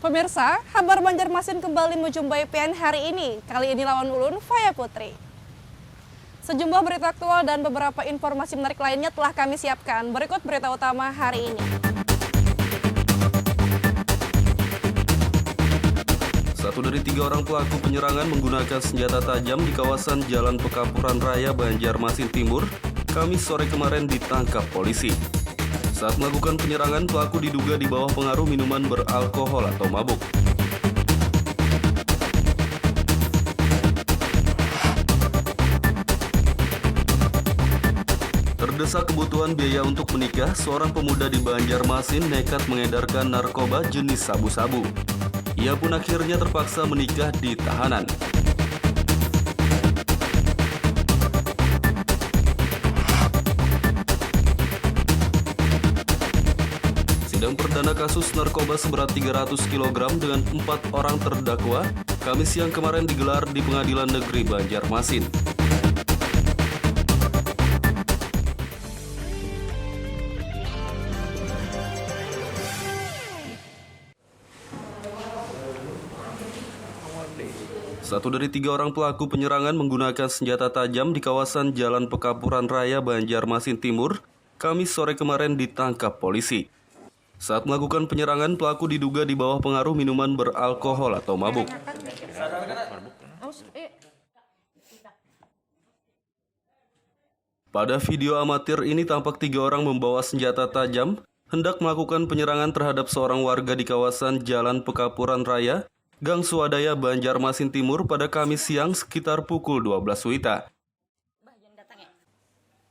Pemirsa, kabar Banjarmasin kembali menjumpai PN hari ini. Kali ini lawan Ulun, Faya Putri. Sejumlah berita aktual dan beberapa informasi menarik lainnya telah kami siapkan. Berikut berita utama hari ini. Satu dari 3 orang pelaku penyerangan menggunakan senjata tajam di kawasan Jalan Pekapuran Raya, Banjarmasin Timur, Kamis sore kemarin ditangkap polisi. Saat melakukan penyerangan, pelaku diduga di bawah pengaruh minuman beralkohol atau mabuk. Terdesak kebutuhan biaya untuk menikah, seorang pemuda di Banjarmasin nekat mengedarkan narkoba jenis sabu-sabu. Ia pun akhirnya terpaksa menikah di tahanan. Sidang perdana kasus narkoba seberat 300 kg dengan 4 orang terdakwa, Kamis siang kemarin digelar di Pengadilan Negeri Banjarmasin. Satu dari 3 orang pelaku penyerangan menggunakan senjata tajam di kawasan Jalan Pekapuran Raya, Banjarmasin Timur, Kamis sore kemarin ditangkap polisi. Saat melakukan penyerangan, pelaku diduga di bawah pengaruh minuman beralkohol atau mabuk. Pada video amatir ini tampak 3 orang membawa senjata tajam hendak melakukan penyerangan terhadap seorang warga di kawasan Jalan Pekapuran Raya, Gang Swadaya, Banjarmasin Timur pada Kamis siang sekitar pukul 12 WITA.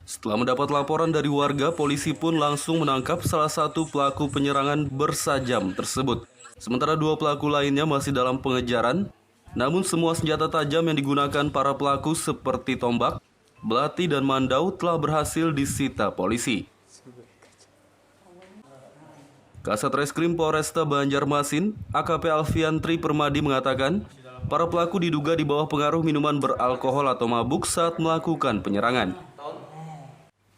Setelah mendapat laporan dari warga, polisi pun langsung menangkap salah satu pelaku penyerangan bersajam tersebut. Sementara 2 pelaku lainnya masih dalam pengejaran, namun semua senjata tajam yang digunakan para pelaku seperti tombak, belati, dan mandau telah berhasil disita polisi. Kasat Reskrim Polresta Banjarmasin, AKP Alfian Tri Permadi mengatakan, para pelaku diduga di bawah pengaruh minuman beralkohol atau mabuk saat melakukan penyerangan.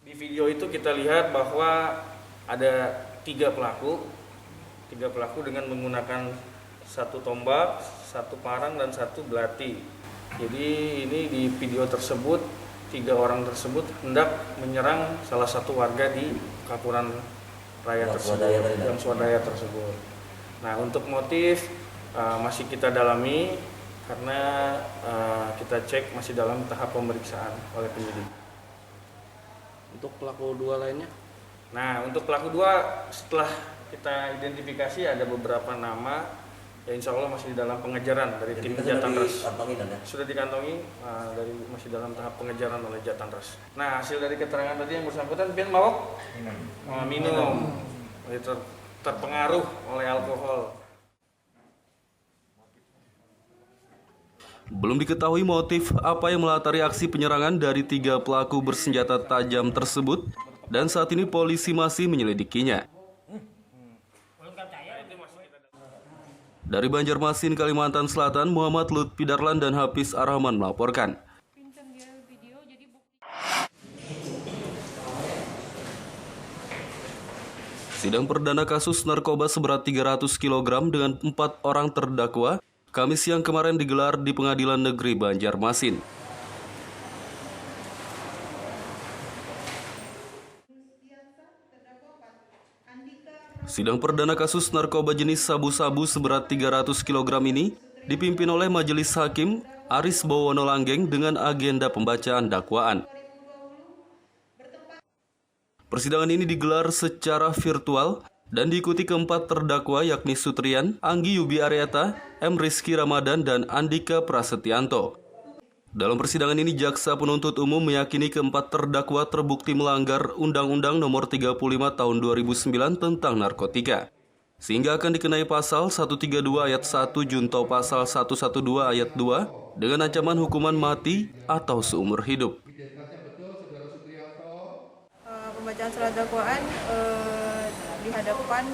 Di video itu kita lihat bahwa ada 3 pelaku dengan menggunakan 1 tombak, 1 parang, dan 1 belati. Jadi ini di video tersebut 3 orang tersebut hendak menyerang salah satu warga di Pekapuran Raya tersebut, Gang Swadaya tersebut. Nah, untuk motif masih kita dalami karena kita cek masih dalam tahap pemeriksaan oleh penyidik. Untuk pelaku 2 lainnya? Nah, untuk pelaku 2 setelah kita identifikasi ada beberapa nama, ya insya Allah masih dalam pengejaran dari tim Jatanras. Sudah dikantongi, masih dalam tahap pengejaran oleh Jatanras. Nah, hasil dari keterangan tadi yang bersangkutan pian mabok? Minum. Terpengaruh oleh alkohol. Belum diketahui motif apa yang melatari aksi penyerangan dari 3 pelaku bersenjata tajam tersebut, dan saat ini polisi masih menyelidikinya. Dari Banjarmasin, Kalimantan Selatan, Muhammad Lutfi Darlan dan Hafiz Arrahman melaporkan. Sidang perdana kasus narkoba seberat 300 kg dengan 4 orang terdakwa, Kamis siang kemarin digelar di Pengadilan Negeri Banjarmasin. Sidang perdana kasus narkoba jenis sabu-sabu seberat 300 kg ini dipimpin oleh Majelis Hakim Aris Bowono Langgeng dengan agenda pembacaan dakwaan. Persidangan ini digelar secara virtual dan diikuti keempat terdakwa yakni Sutrian, Anggi Yubi Aryata, M. Rizky Ramadan, dan Andika Prasetyanto. Dalam persidangan ini, jaksa penuntut umum meyakini keempat terdakwa terbukti melanggar Undang-Undang Nomor 35 Tahun 2009 tentang narkotika, sehingga akan dikenai pasal 132 ayat 1 junto pasal 112 ayat 2 dengan ancaman hukuman mati atau seumur hidup. Pembacaan surat dakwaan di hadapan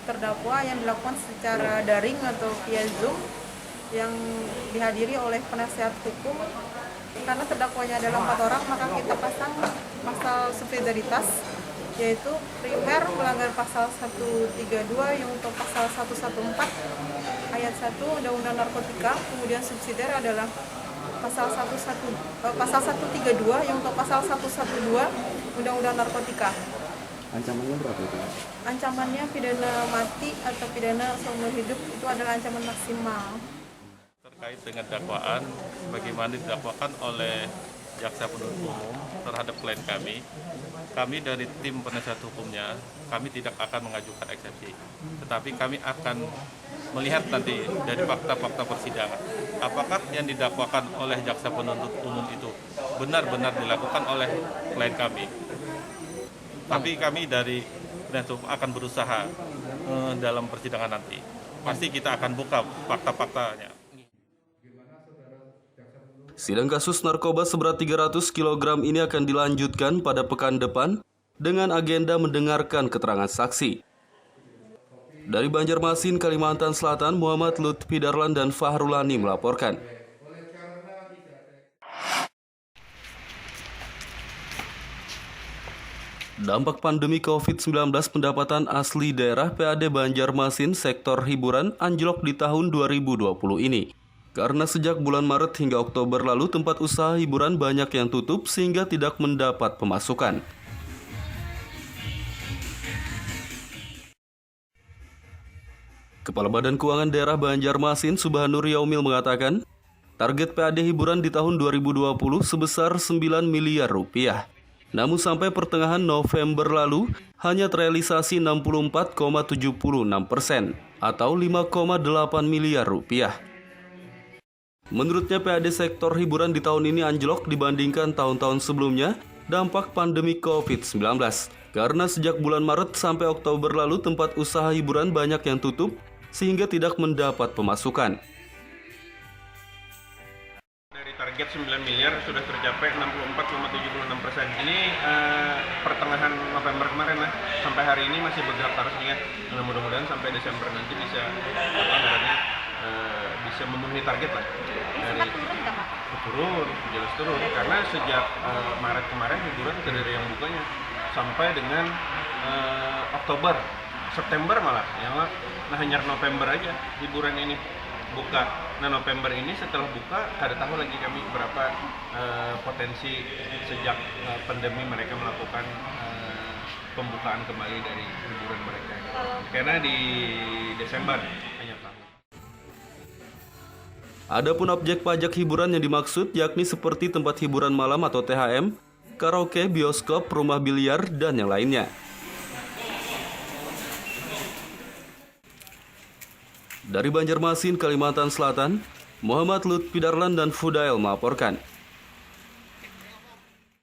terdakwa yang dilakukan secara daring atau via Zoom yang dihadiri oleh penasihat hukum. Karena terdakwanya adalah 4 orang, maka kita pasang pasal subsidiaritas yaitu primer melanggar pasal 132 yang untuk pasal 114 ayat 1 Undang-Undang Narkotika, kemudian subsidiar adalah pasal 132 yang untuk pasal 112 Undang-Undang Narkotika. Ancamannya berapa itu? Ancamannya pidana mati atau pidana seumur hidup, itu adalah ancaman maksimal. Terkait dengan dakwaan, bagaimana didakwakan oleh jaksa penuntut umum terhadap klien kami dari tim penasihat hukumnya, kami tidak akan mengajukan eksepsi, tetapi kami akan melihat nanti dari fakta-fakta persidangan, apakah yang didakwakan oleh jaksa penuntut umum itu benar-benar dilakukan oleh klien kami. Tapi kami dari penasihat hukum akan berusaha dalam persidangan nanti. Pasti kita akan buka fakta-faktanya. Sidang kasus narkoba seberat 300 kg ini akan dilanjutkan pada pekan depan dengan agenda mendengarkan keterangan saksi. Dari Banjarmasin, Kalimantan Selatan, Muhammad Lutfi Darlan dan Fahrulani melaporkan. Dampak pandemi COVID-19 pendapatan asli daerah PAD Banjarmasin sektor hiburan anjlok di tahun 2020 ini. Karena sejak bulan Maret hingga Oktober lalu tempat usaha hiburan banyak yang tutup sehingga tidak mendapat pemasukan. Kepala Badan Keuangan Daerah Banjarmasin Subhanur Yaumil mengatakan, target PAD hiburan di tahun 2020 sebesar 9 miliar rupiah. Namun sampai pertengahan November lalu hanya terrealisasi 64,76% atau 5,8 miliar rupiah. Menurutnya PAD sektor hiburan di tahun ini anjlok dibandingkan tahun-tahun sebelumnya dampak pandemi COVID-19. Karena sejak bulan Maret sampai Oktober lalu tempat usaha hiburan banyak yang tutup sehingga tidak mendapat pemasukan. Dari target 9 miliar sudah tercapai 64,76%. Ini pertengahan November kemarin lah, sampai hari ini masih bergerak terus ya. Nah, mudah-mudahan sampai Desember nanti bisa bisa memenuhi target lah. Dari turun, jelas turun. Karena sejak Maret kemarin hiburan tidak ada yang bukanya sampai dengan Oktober, September malah. Nah hanya November aja hiburan ini buka. Nah November ini setelah buka, kada tahu lagi kami berapa potensi sejak pandemi mereka melakukan pembukaan kembali dari hiburan mereka. Karena di Desember hanya tahu. Adapun objek pajak hiburan yang dimaksud yakni seperti tempat hiburan malam atau THM, karaoke, bioskop, rumah biliar, dan yang lainnya. Dari Banjarmasin, Kalimantan Selatan, Muhammad Lutfi Darlan dan Fudail melaporkan.